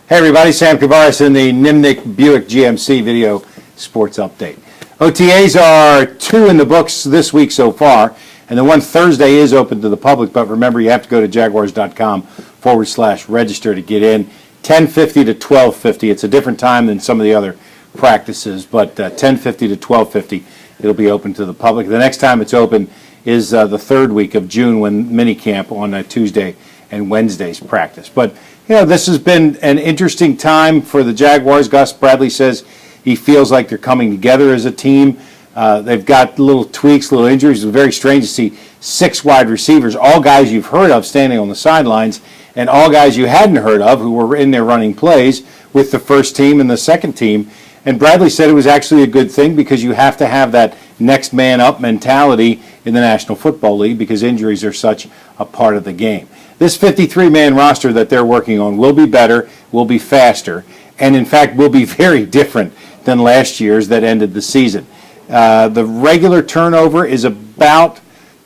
Hey everybody, Sam Kavaris in the Nimnicht Buick GMC video sports update. OTAs are 2 in the books this week so far, and the one Thursday is open to the public, but remember you have to go to jaguars.com/register to get in. 10:50 to 12:50. It's a different time than some of the other practices, but 10:50 to 12:50 it'll be open to the public. The next time it's open is the third week of June when minicamp on Tuesday and Wednesday's practice. But you know, this has been an interesting time for the Jaguars. Gus Bradley says he feels like they're coming together as a team. They've got little tweaks, little injuries. It's very strange to see 6 wide receivers, all guys you've heard of standing on the sidelines, and all guys you hadn't heard of who were in there running plays with the first team and the second team. And Bradley said it was actually a good thing because you have to have that next man up mentality in the National Football League because injuries are such a part of the game. This 53-man roster that they're working on will be better, will be faster, and in fact will be very different than last year's that ended the season. The regular turnover is about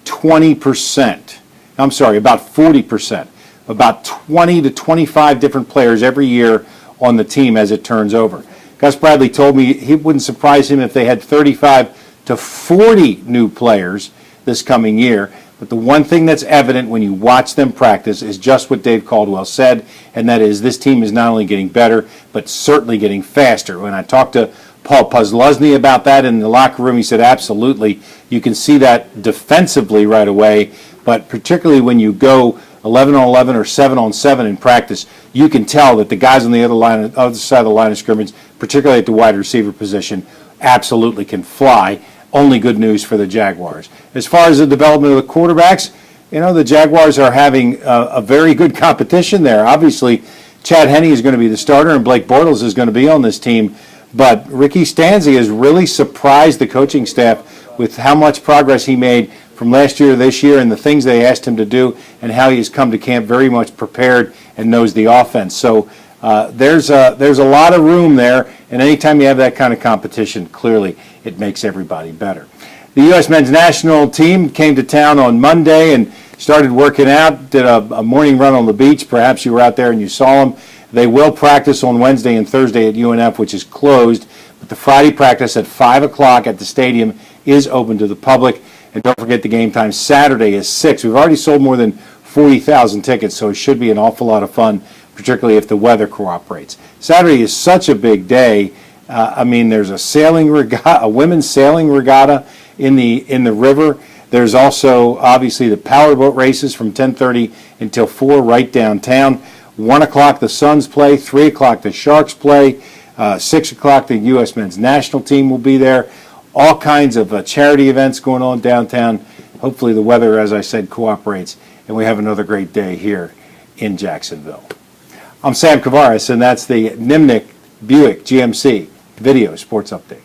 20%. I'm sorry, about 40%. About 20 to 25 different players every year on the team as it turns over. Gus Bradley told me it wouldn't surprise him if they had 35 to 40 new players this coming year. But the one thing that's evident when you watch them practice is just what Dave Caldwell said, and that is this team is not only getting better, but certainly getting faster. When I talked to Paul Pusluzny about that in the locker room, he said absolutely. You can see that defensively right away, but particularly when you go 11 on 11 or 7 on 7 in practice, you can tell that the guys on the other side of the line of scrimmage, particularly at the wide receiver position, absolutely can fly. Only good news for the Jaguars. As far as the development of the quarterbacks, you know, the Jaguars are having a very good competition there. Obviously, Chad Henne is going to be the starter and Blake Bortles is going to be on this team. But Ricky Stanzi has really surprised the coaching staff with how much progress he made from last year to this year and the things they asked him to do and how he has come to camp very much prepared and knows the offense. So there's a lot of room there, and anytime you have that kind of competition, clearly it makes everybody better. The U.S. men's national team came to town on Monday and started working out, did a morning run on the beach. Perhaps you were out there and you saw them. They will practice on Wednesday and Thursday at UNF, which is closed, but the Friday practice at 5 o'clock at the stadium is open to the public. And don't forget the game time Saturday is 6. We've already sold more than 40,000 tickets, so it should be an awful lot of fun, particularly if the weather cooperates. Saturday is such a big day. I mean, there's a sailing regatta, a women's sailing regatta in the river. There's also obviously the powerboat races from 10:30 until 4 right downtown. 1 o'clock the Suns play. 3 o'clock the Sharks play. 6 o'clock the U.S. men's national team will be there. All kinds of charity events going on downtown. Hopefully the weather, as I said, cooperates, and we have another great day here in Jacksonville. I'm Sam Kavaris, and that's the Nimnicht Buick GMC Video Sports Update.